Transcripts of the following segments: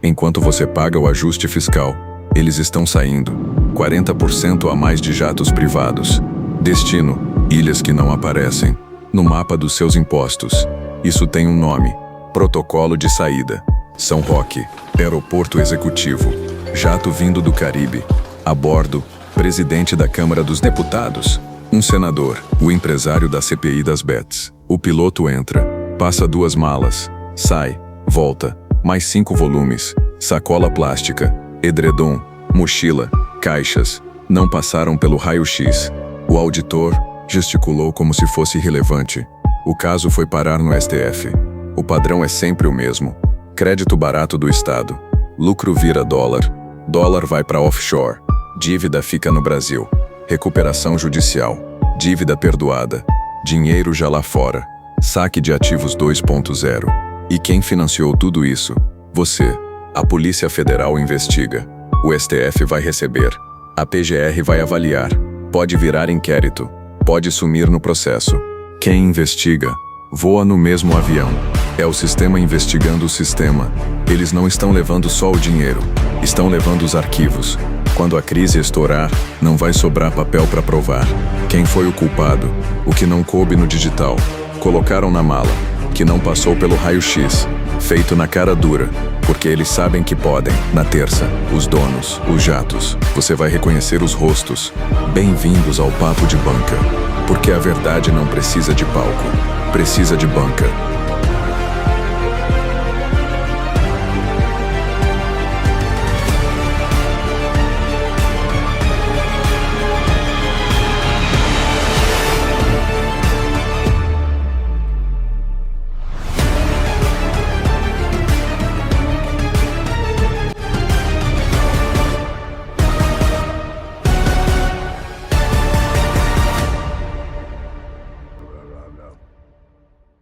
Enquanto você paga o ajuste fiscal, eles estão saindo. 40% a mais de jatos privados. Destino: ilhas que não aparecem no mapa dos seus impostos. Isso tem um nome: Protocolo de Saída. São Roque, aeroporto executivo. Jato vindo do Caribe. A bordo, presidente da Câmara dos Deputados, um senador, o empresário da CPI das Bets. O piloto entra, passa 2 malas, sai, volta, mais 5 volumes, sacola plástica, edredom, mochila, caixas. Não passaram pelo raio-x. O auditor gesticulou como se fosse irrelevante. O caso foi parar no STF. O padrão é sempre o mesmo. Crédito barato do Estado. Lucro vira dólar. Dólar vai para offshore. Dívida fica no Brasil. Recuperação judicial. Dívida perdoada. Dinheiro já lá fora. Saque de ativos 2.0. E quem financiou tudo isso? Você. A Polícia Federal investiga. O STF vai receber. A PGR vai avaliar. Pode virar inquérito. Pode sumir no processo. Quem investiga, voa no mesmo avião. É o sistema investigando o sistema. Eles não estão levando só o dinheiro. Estão levando os arquivos. Quando a crise estourar, não vai sobrar papel para provar. Quem foi o culpado? O que não coube no digital. Colocaram na mala. Que não passou pelo raio-x. Feito na cara dura. Porque eles sabem que podem. Na terça, os donos, os jatos. Você vai reconhecer os rostos. Bem-vindos ao Papo de Banca. Porque a verdade não precisa de palco. Precisa de banca.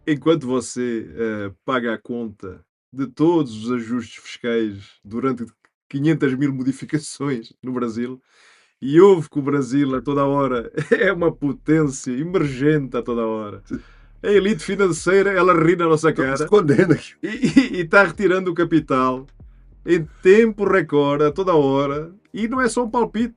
Enquanto você paga a conta de todos os ajustes fiscais durante 500.000 modificações no Brasil, e ouve que o Brasil a toda hora é uma potência emergente a toda hora. A elite financeira, ela ri na nossa cara Escondendo aqui. e está retirando o capital em tempo recorde, a toda hora. E não é só um palpite.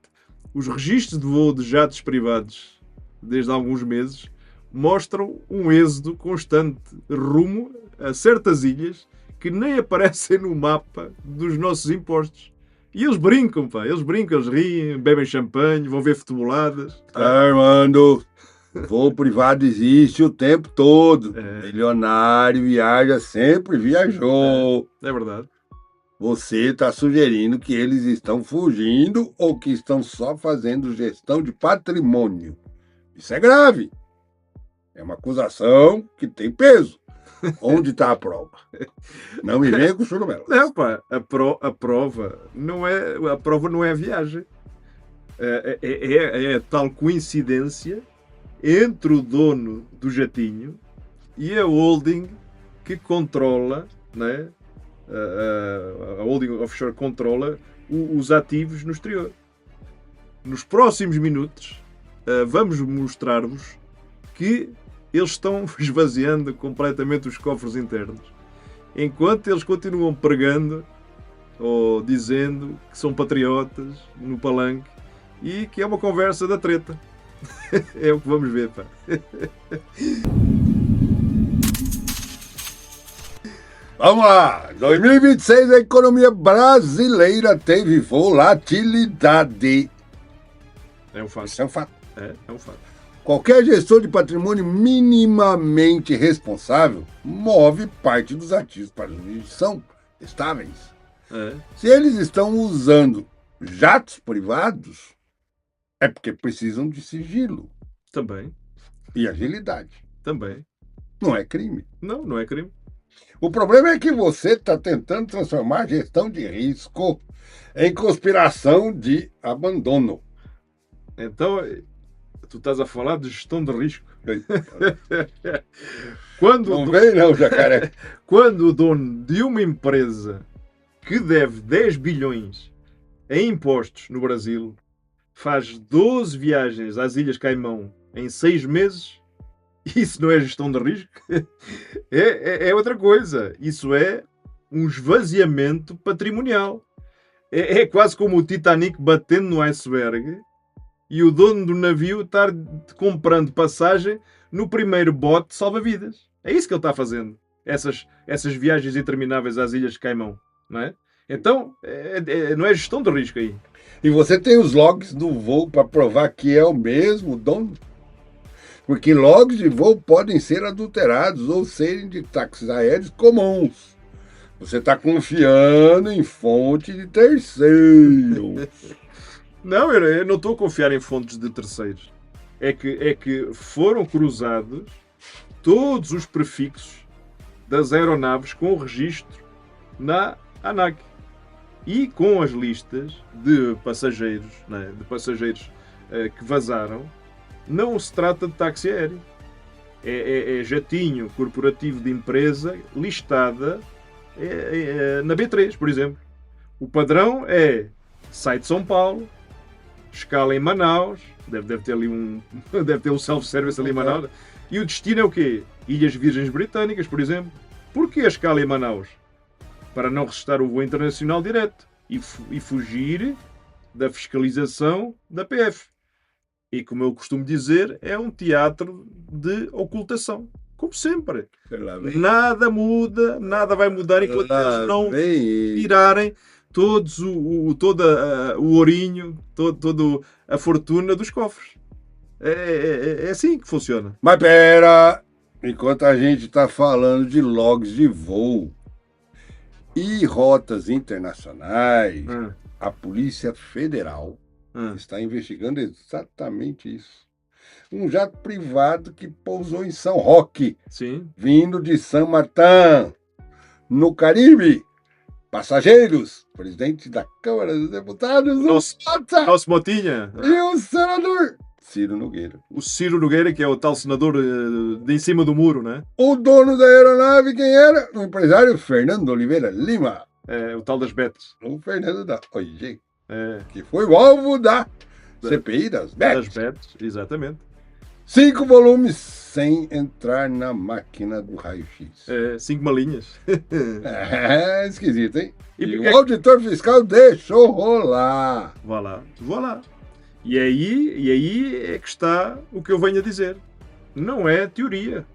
Os registros de voo de jatos privados, desde há alguns meses, mostram um êxodo constante rumo a certas ilhas que nem aparecem no mapa dos nossos impostos. E eles brincam, pá. Eles brincam, eles riem, bebem champanhe, vão ver futeboladas. Armando, voo privado existe o tempo todo. É. Milionário viaja, sempre viajou. É verdade. Você está sugerindo que eles estão fugindo ou que estão só fazendo gestão de patrimônio. Isso é grave. É uma acusação que tem peso. Onde está a prova? Não me venha com churumela. Não, pá, a prova não é a viagem. É a tal coincidência entre o dono do jatinho e a holding que controla, né? A holding offshore controla os ativos no exterior. Nos próximos minutos vamos mostrar-vos que eles estão esvaziando completamente os cofres internos, enquanto eles continuam pregando ou dizendo que são patriotas no palanque e que é uma conversa da treta. É o que vamos ver, pá. Vamos lá! 2026 a economia brasileira teve volatilidade. É um fato. Isso é um fato. É um fato. Qualquer gestor de patrimônio minimamente responsável move parte dos ativos para onde são estáveis. Se eles estão usando jatos privados, é porque precisam de sigilo Também. e agilidade. Também. Não é crime. Não é crime. O problema é que você está tentando transformar a gestão de risco em conspiração de abandono. Então, tu estás a falar de gestão de risco. Não vem não, jacaré. Quando o dono de uma empresa que deve 10 bilhões em impostos no Brasil faz 12 viagens às Ilhas Caimão em 6 meses, isso não é gestão de risco? É outra coisa. Isso é um esvaziamento patrimonial. É quase como o Titanic batendo no iceberg e o dono do navio estar comprando passagem no primeiro bote salva-vidas. É isso que ele está fazendo. Essas viagens intermináveis às Ilhas de Caimão. Não é? Então, não é gestão de risco aí. E você tem os logs do voo para provar que é o mesmo dono? Porque logs de voo podem ser adulterados ou serem de táxis aéreos comuns. Você está confiando em fonte de terceiro. Não, eu não estou a confiar em fontes de terceiros. É que foram cruzados todos os prefixos das aeronaves com o registro na ANAC e com as listas de passageiros, né, que vazaram. Não se trata de táxi aéreo. É jatinho corporativo de empresa listada na B3, por exemplo. O padrão sai de São Paulo, escala em Manaus, deve ter ali deve ter um self-service ali em Manaus, e o destino é o quê? Ilhas Virgens Britânicas, por exemplo. Porquê a escala em Manaus? Para não resistar o voo internacional direto e fugir da fiscalização da PF. E, como eu costumo dizer, é um teatro de ocultação. Como sempre. Nada muda, nada vai mudar enquanto eles não tirarem todo o ourinho, toda a fortuna dos cofres. É assim que funciona. Mas pera! Enquanto a gente está falando de logs de voo e rotas internacionais, a Polícia Federal está investigando exatamente isso. Um jato privado que pousou em São Roque, vindo de San Martín, no Caribe. Passageiros, presidente da Câmara dos Deputados, Nosso Motinha. E o senador Ciro Nogueira. O Ciro Nogueira, que é o tal senador de em cima do muro, né? O dono da aeronave, quem era? O empresário Fernando Oliveira Lima. O tal das Betes. O Fernando da OIG. Que foi o alvo da CPI das Betes. Das Betes, exatamente. 5 volumes sem entrar na máquina do raio-x. 5 malinhas. Esquisito, hein? E o auditor fiscal deixou rolar. Vá lá. E aí é que está o que eu venho a dizer. Não é teoria.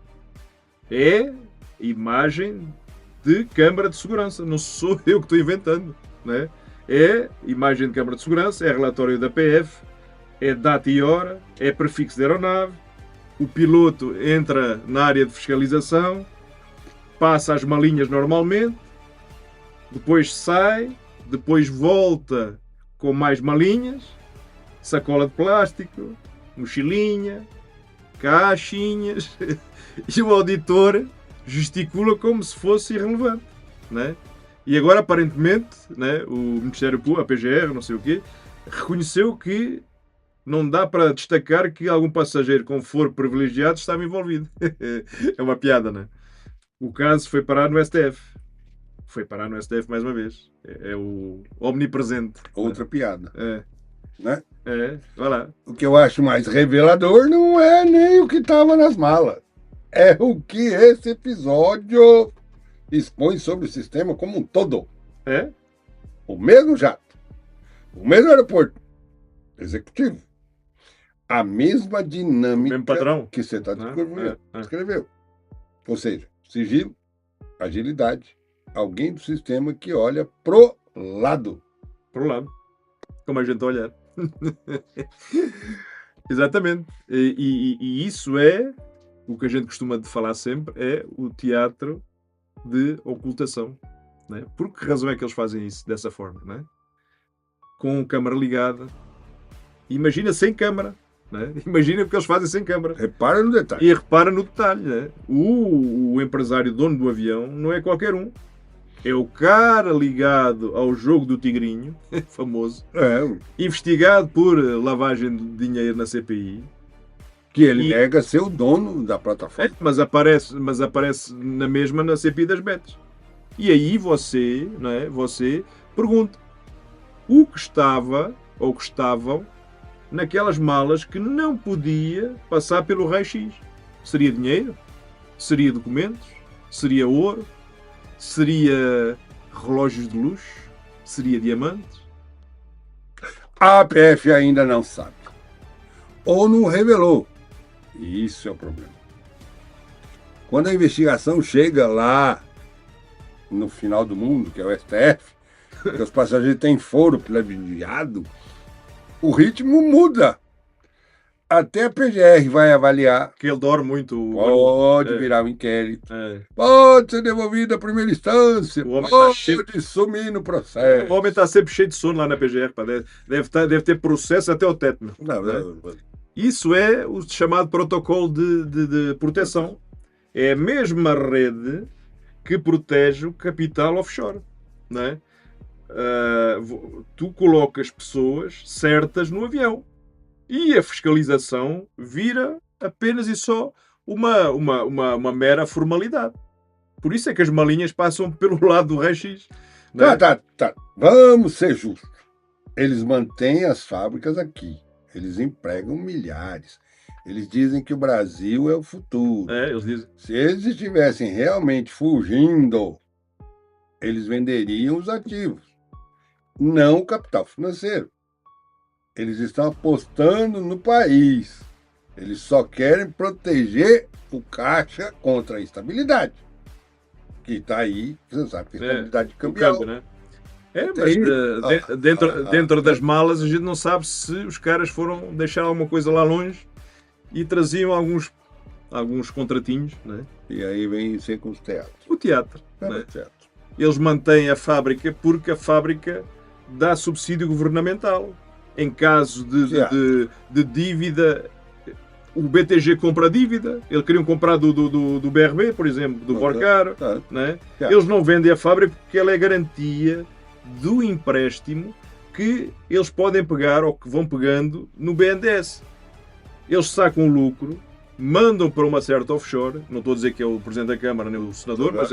É imagem de câmara de segurança. Não sou eu que estou inventando. Né? É imagem de câmara de segurança, é relatório da PF, é data e hora, é prefixo de aeronave. O piloto entra na área de fiscalização, passa as malinhas normalmente, depois sai, depois volta com mais malinhas, sacola de plástico, mochilinha, caixinhas, e o auditor gesticula como se fosse irrelevante, né? E agora, aparentemente, né, o Ministério Público, a PGR, não sei o quê, reconheceu que não dá para destacar que algum passageiro com foro privilegiado estava envolvido. É uma piada, né? O caso foi parar no STF. Foi parar no STF mais uma vez. É o omnipresente. Outra piada. Né? Vai lá. O que eu acho mais revelador não é nem o que estava nas malas. É o que esse episódio expõe sobre o sistema como um todo. O mesmo jato. O mesmo aeroporto. Executivo. A mesma dinâmica que você está descreveu. Ou seja, sigilo, agilidade, alguém do sistema que olha pro lado. Pro lado. Como a gente olhar. Exatamente. E isso é o que a gente costuma falar sempre, é o teatro de ocultação. Né? Por que razão é que eles fazem isso dessa forma? Né? Com a câmara ligada. Imagina sem câmara. Né? Imagina o que eles fazem sem câmara. Repara no detalhe. E repara no detalhe. Né? O empresário dono do avião não é qualquer um. É o cara ligado ao jogo do Tigrinho, famoso, investigado por lavagem de dinheiro na CPI. Que ele nega ser o dono da plataforma. Mas aparece na mesma na CPI das Betes. E aí você pergunta o que estava ou que estavam naquelas malas que não podia passar pelo raio-x. Seria dinheiro? Seria documentos? Seria ouro? Seria relógios de luxo? Seria diamantes? A APF ainda não sabe. Ou não revelou. E isso é o problema. Quando a investigação chega lá no final do mundo, que é o STF, que os passageiros têm foro privilegiado, o ritmo muda. Até a PGR vai avaliar. Que ele dorme muito. Pode virar um inquérito. É. Pode ser devolvido à primeira instância. O homem Pode sumir no processo. O homem está sempre cheio de sono lá na PGR. Pá. Deve ter processo até o teto. Não. Isso é o chamado protocolo de proteção. É a mesma rede que protege o capital offshore. Não é? Tu colocas pessoas certas no avião. E a fiscalização vira apenas e só uma mera formalidade. Por isso é que as malinhas passam pelo lado do raio-x. Tá. Vamos ser justos. Eles mantêm as fábricas aqui. Eles empregam milhares. Eles dizem que o Brasil é o futuro. Eles dizem. Se eles estivessem realmente fugindo, eles venderiam os ativos, não o capital financeiro. Eles estão apostando no país. Eles só querem proteger o caixa contra a instabilidade. Que está aí, você sabe, que a instabilidade cambial. Câmbio, né? Mas dentro das malas a gente não sabe se os caras foram deixar alguma coisa lá longe e traziam alguns contratinhos, né? E aí vem ser com os teatros. O teatro. Né? Eles mantêm a fábrica porque a fábrica dá subsídio governamental. Em caso de dívida, o BTG compra a dívida. Eles queriam comprar do BRB, por exemplo, do Borcaro. Né? Eles não vendem a fábrica porque ela é garantia do empréstimo que eles podem pegar ou que vão pegando no BNDES. Eles sacam o lucro, mandam para uma certa offshore, não estou a dizer que é o Presidente da Câmara nem o Senador, mas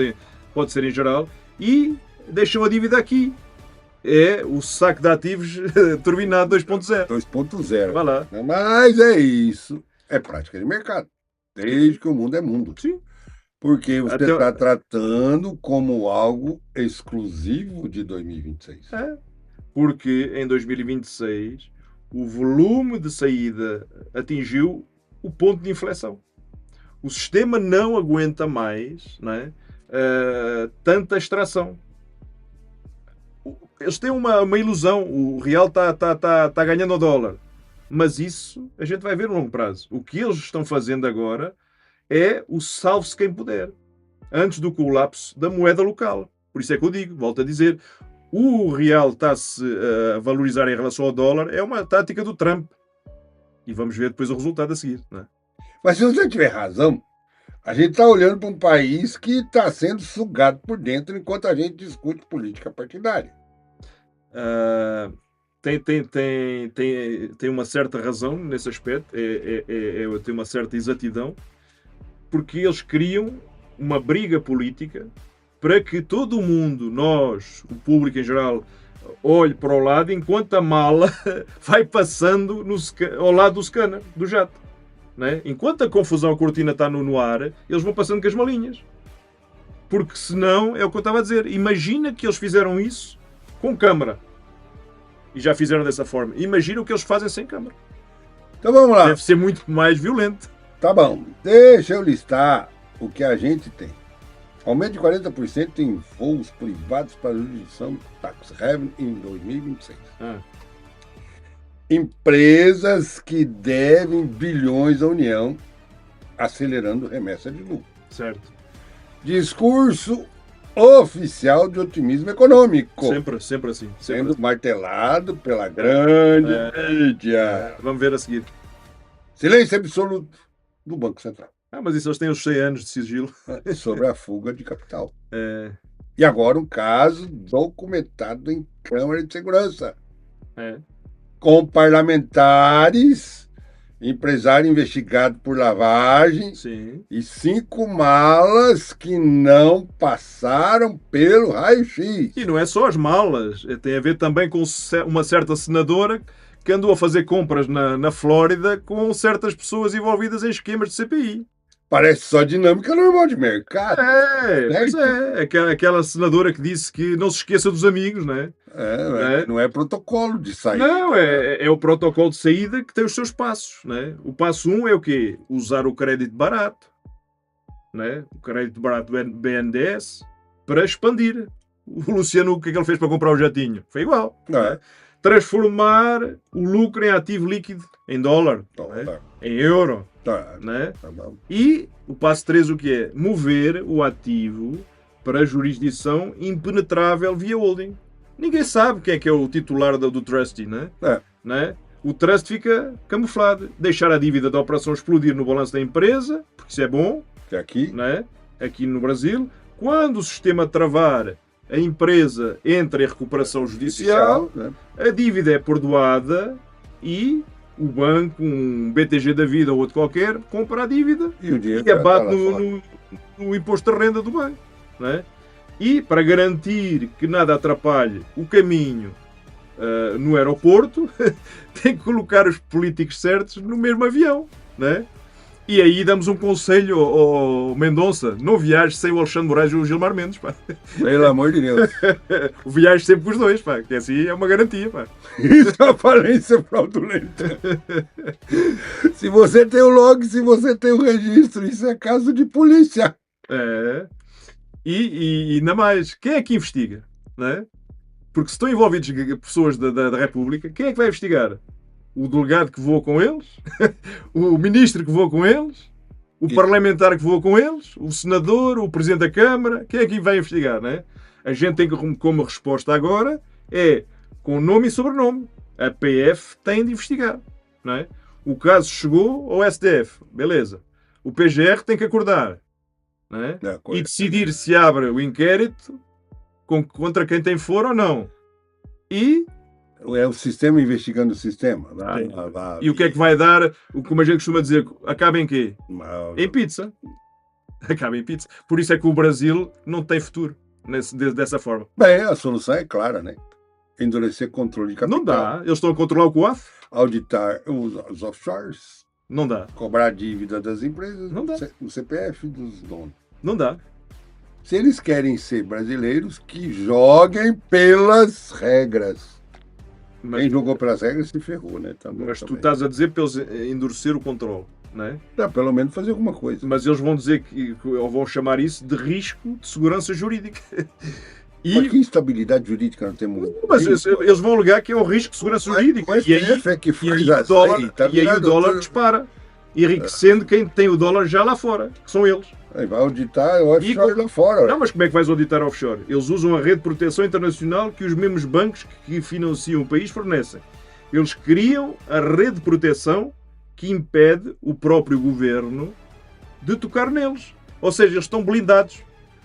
pode ser em geral, e deixam a dívida aqui. É o saco de ativos turbinado 2.0. 2.0. Vai lá. Mas é isso. É prática de mercado. Desde que o mundo é mundo. Sim. Porque você está tratando como algo exclusivo de 2026. Porque em 2026 o volume de saída atingiu o ponto de inflexão. O sistema não aguenta mais, não é? Tanta extração. Eles têm uma ilusão. O real está ganhando ao dólar. Mas isso a gente vai ver no longo prazo. O que eles estão fazendo agora é o salve-se quem puder. Antes do colapso da moeda local. Por isso é que eu digo, volto a dizer, o real está-se a valorizar em relação ao dólar. É uma tática do Trump. E vamos ver depois o resultado a seguir. Não é? Mas se você tiver razão, a gente está olhando para um país que está sendo sugado por dentro enquanto a gente discute política partidária. Tem uma certa razão nesse aspecto, tem uma certa exatidão, porque eles criam uma briga política para que todo o mundo, nós, o público em geral, olhe para o lado enquanto a mala vai passando ao lado do scanner, do jato. Né? Enquanto a confusão, a cortina está no ar, eles vão passando com as malinhas. Porque senão, é o que eu estava a dizer, imagina que eles fizeram isso com câmara. E já fizeram dessa forma. Imagina o que eles fazem sem câmara. Então vamos lá. Deve ser muito mais violento. Tá bom. Deixa eu listar o que a gente tem. Aumento de 40% em voos privados para a jurisdição Tax Revenue em 2026. Empresas que devem bilhões à União, acelerando remessa de lucro. Certo. Discurso oficial de otimismo econômico. Sempre assim. Sendo martelado pela grande mídia. Vamos ver a seguir. Silêncio absoluto do Banco Central. Mas isso eles têm os 100 anos de sigilo. Sobre a fuga de capital. E agora um caso documentado em Câmara de Segurança. Com parlamentares, empresário investigado por lavagem. Sim. E 5 malas que não passaram pelo raio-x. E não é só as malas, tem a ver também com uma certa senadora que andou a fazer compras na Flórida com certas pessoas envolvidas em esquemas de CPI. Parece só dinâmica normal de mercado. Pois é. Aquela senadora que disse que não se esqueça dos amigos, não é? Não é protocolo de saída. Não, é o protocolo de saída que tem os seus passos, não é? O passo 1 é o quê? Usar o crédito barato, não é? O crédito barato do BNDES para expandir. O Luciano, o que é que ele fez para comprar o jatinho? Foi igual. Não é? Transformar o lucro em ativo líquido, em dólar, em euro. Né? E o passo 3 o que é? Mover o ativo para a jurisdição impenetrável via holding. Ninguém sabe quem é que é o titular do trustee, né? Né? O trust fica camuflado. Deixar a dívida da operação explodir no balanço da empresa, porque isso é bom. Aqui. Né? Aqui no Brasil. Quando o sistema travar, a empresa entra em recuperação judicial, né? A dívida é perdoada e o banco, um BTG da vida ou outro qualquer, compra a dívida e abate no imposto de renda do banco. Não é? E para garantir que nada atrapalhe o caminho no aeroporto, tem que colocar os políticos certos no mesmo avião. Não é? E aí damos um conselho ao Mendonça: não viajes sem o Alexandre Moraes e o Gilmar Mendes. Pá. Pelo amor de Deus. Viajes sempre com os dois, pá, que assim é uma garantia. Pá. Isso é uma falência fraudulenta. Se você tem o log, se você tem o registro, isso é caso de polícia. E ainda mais, quem é que investiga? Não é? Porque se estão envolvidos pessoas da República, quem é que vai investigar? O delegado que voa com eles? O ministro que voa com eles? O parlamentar que voa com eles? O senador? O presidente da Câmara? Quem é que vai investigar? Não é? A gente tem que, como resposta agora, com nome e sobrenome. A PF tem de investigar. Não é? O caso chegou ao STF. Beleza. O PGR tem que acordar. Não é? E decidir se abre o inquérito contra quem tem foro ou não. E... É o sistema investigando o sistema. E o que é que vai dar, como a gente costuma dizer, acaba em quê? Em pizza. Acaba em pizza. Por isso é que o Brasil não tem futuro dessa forma. Bem, a solução é clara, né? Endurecer controle de capital. Não dá. Eles estão a controlar o COAF. Auditar os offshores. Não dá. Cobrar a dívida das empresas. Não dá. O CPF dos donos. Não dá. Se eles querem ser brasileiros, que joguem pelas regras. Quem jogou pelas regras se ferrou, né? Mas tu estás a dizer para eles endurecer o controle, não é? Pelo menos fazer alguma coisa. Mas eles vão dizer ou vão chamar isso de risco de segurança jurídica. Mas que instabilidade jurídica nós temos? Mas eles vão alegar que é um risco de segurança jurídica. E aí o dólar dispara, enriquecendo quem tem o dólar já lá fora, que são eles. Aí vai auditar o offshore lá fora. Não, mas como é que vais auditar offshore? Eles usam a rede de proteção internacional que os mesmos bancos que financiam o país fornecem. Eles criam a rede de proteção que impede o próprio governo de tocar neles. Ou seja, eles estão blindados.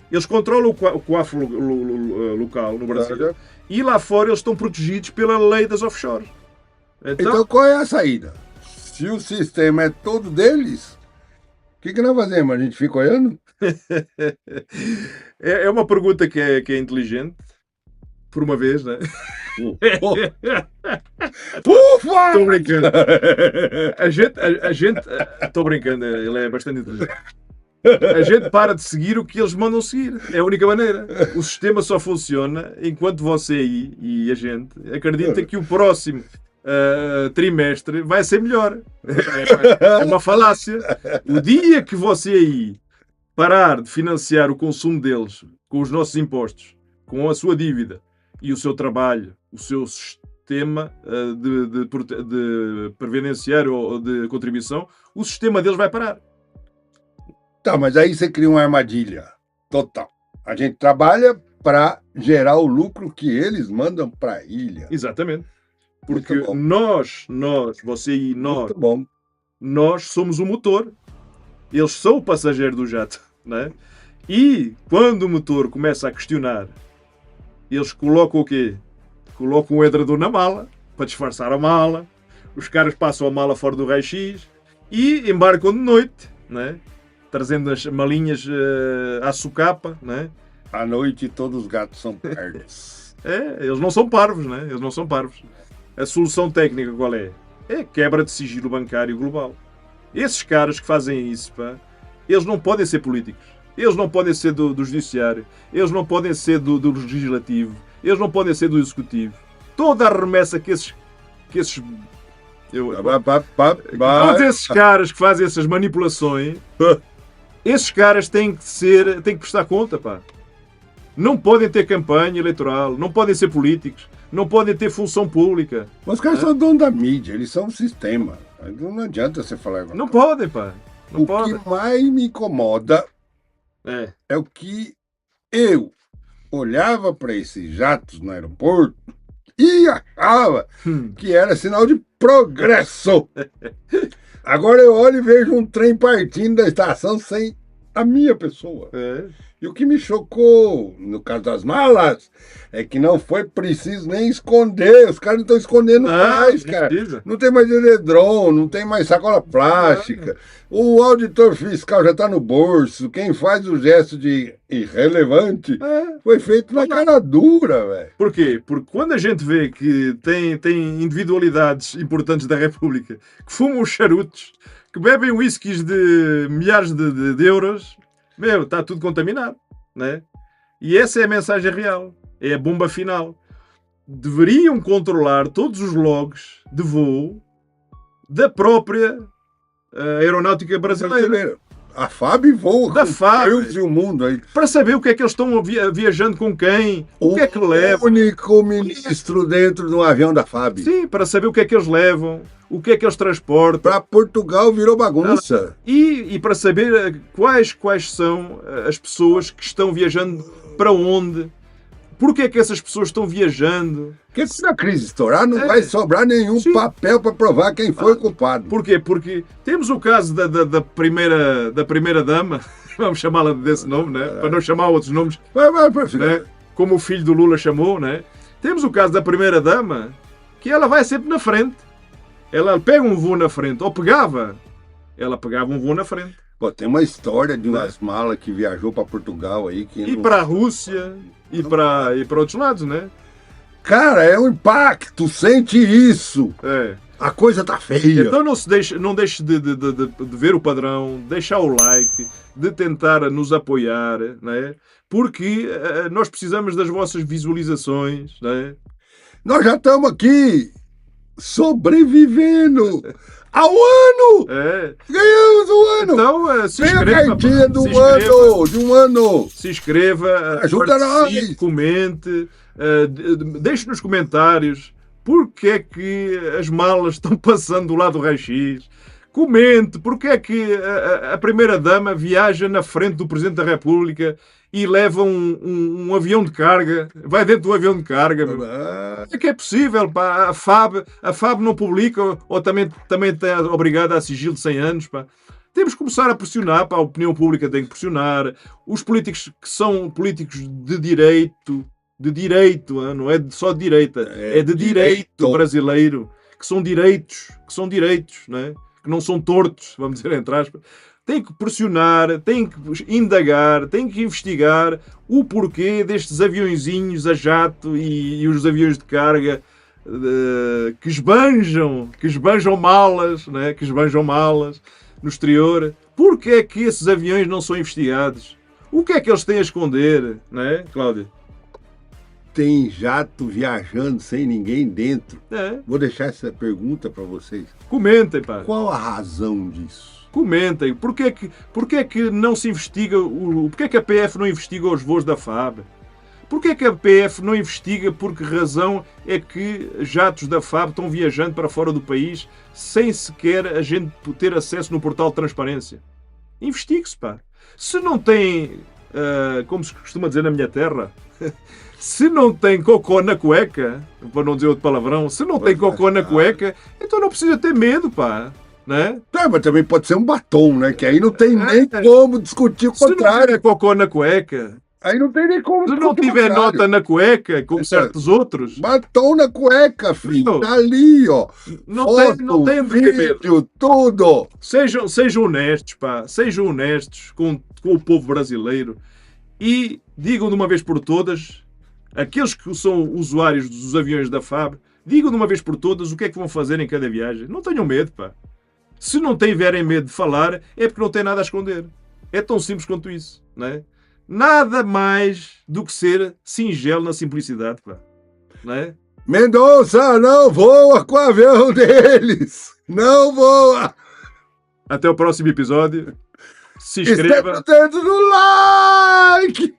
Eles controlam o COAF local no Brasil. E lá fora eles estão protegidos pela lei das offshores. Então qual é a saída? Se o sistema é todo deles... O que nós fazemos? A gente fica olhando? É uma pergunta que é inteligente, por uma vez, né? Ufa! Estou brincando. A gente... Estou brincando, ele é bastante inteligente. A gente para de seguir o que eles mandam seguir. É a única maneira. O sistema só funciona enquanto você e a gente acredita que o próximo... trimestre vai ser melhor. É uma falácia. O dia que você aí parar de financiar o consumo deles com os nossos impostos, com a sua dívida e o seu trabalho, o seu sistema de previdenciário ou de contribuição, o sistema deles vai parar. Tá, mas aí você cria uma armadilha total. A gente trabalha para gerar o lucro que eles mandam para a ilha. Exatamente. Porque você e nós somos o motor. Eles são o passageiro do jato. Né? E quando o motor começa a questionar, eles colocam o quê? Colocam o edredom na mala, para disfarçar a mala. Os caras passam a mala fora do raio-x e embarcam de noite, né? Trazendo as malinhas à socapa. Né? À noite todos os gatos são pardos. Eles não são parvos, né? Eles não são parvos. A solução técnica qual é? É quebra de sigilo bancário global. Esses caras que fazem isso, pá, Eles não podem ser políticos. Eles não podem ser do judiciário. Eles não podem ser do legislativo. Eles não podem ser do executivo. Toda a remessa que esses todos esses caras que fazem essas manipulações, esses caras têm que prestar conta, pá. Não podem ter campanha eleitoral, não podem ser políticos, não podem ter função pública. Mas os caras são donos da mídia, eles são um sistema. Não adianta você falar agora. Não podem, pá. Não podem. Que mais me incomoda é o que eu olhava para esses jatos no aeroporto e achava que era sinal de progresso. Agora eu olho e vejo um trem partindo da estação sem a minha pessoa. E o que me chocou, no caso das malas, é que não foi preciso nem esconder. Os caras não estão escondendo mais, cara. Não tem mais edredom, não tem mais sacola plástica. O auditor fiscal já está no bolso. Quem faz o gesto de irrelevante foi feito na cara dura, velho. Por quê? Porque quando a gente vê que tem individualidades importantes da República que fumam os charutos, que bebem whiskies de milhares de euros... está tudo contaminado, né? E essa é a mensagem real, é a bomba final. Deveriam controlar todos os logs de voo da própria aeronáutica brasileira. A FAB voa da FAB. Deus e o mundo aí. Para saber o que é que eles estão viajando com quem, o que é que levam. O único ministro dentro de um avião da FAB. Sim, para saber o que é que eles levam, o que é que eles transportam. Para Portugal virou bagunça. E para saber quais são as pessoas que estão viajando para onde. Porquê é que essas pessoas estão viajando? Porque se a crise estourar, não vai sobrar nenhum papel para provar quem foi o culpado. Porquê? Porque temos o caso da primeira dama, vamos chamá-la desse nome, né? Para não chamar outros nomes, né? Como o filho do Lula chamou, né? Temos o caso da primeira dama, que ela vai sempre na frente. Ela pega um voo na frente, ela pegava um voo na frente. Pô, tem uma história de umas malas que viajou para Portugal aí. E para a Rússia, e para outros lados, né? Cara, é um impacto, sente isso. A coisa tá feia. Então não deixe de ver o padrão, deixar o like, de tentar nos apoiar, né? Porque nós precisamos das vossas visualizações, né? Nós já estamos aqui sobrevivendo ao ano! Ganhamos o ano! Então, se inscreva. Vem a cartinha de um ano! Se inscreva, ajuda nós! Comente, deixe nos comentários porque é que as malas estão passando do lado do raio-x. Comente porque é que a primeira-dama viaja na frente do Presidente da República e leva um avião de carga, vai dentro do avião de carga. É que é possível, pá. A FAB não publica, ou também está obrigada a sigilo de 100 anos, pá. Temos que começar a pressionar, pá. A opinião pública tem que pressionar. Os políticos que são políticos de direito, não é só de direita, é de direito brasileiro, que são direitos, não é? Que não são tortos, vamos dizer entre aspas. Tem que pressionar, tem que indagar, tem que investigar o porquê destes aviõezinhos a jato e os aviões de carga que esbanjam malas, né? Que esbanjam malas no exterior. Porquê é que esses aviões não são investigados? O que é que eles têm a esconder, né, Cláudio? Tem jato viajando sem ninguém dentro. Vou deixar essa pergunta para vocês. Comentem, pá. Qual a razão disso? Comentem. Porquê que não se investiga? Porquê que a PF não investiga os voos da FAB? Porquê que a PF não investiga? Por que razão é que jatos da FAB estão viajando para fora do país sem sequer a gente ter acesso no portal de transparência? Investigue-se, pá. Se não tem, como se costuma dizer na minha terra, se não tem cocô na cueca, para não dizer outro palavrão, se não tem cocô na cueca, então não precisa ter medo, pá. Né? Mas também pode ser um batom, né? Que aí não tem nem como discutir o contrário. Se não tiver cocô na cueca, aí não tem nem como discutir. Se não tiver nota na cueca, como certos outros. Batom na cueca, filho. Tá ali, ó. Não tem vídeo, tudo. Sejam honestos, pá. Sejam honestos com o povo brasileiro. E digam de uma vez por todas, aqueles que são usuários dos aviões da FAB, digam de uma vez por todas o que é que vão fazer em cada viagem. Não tenham medo, pá. Se não tiverem medo de falar, é porque não têm nada a esconder. É tão simples quanto isso, não é? Nada mais do que ser singelo na simplicidade, pá. Não é? Mendonça não voa com o avião deles! Não voa! Até o próximo episódio. Se inscreva. Está no like!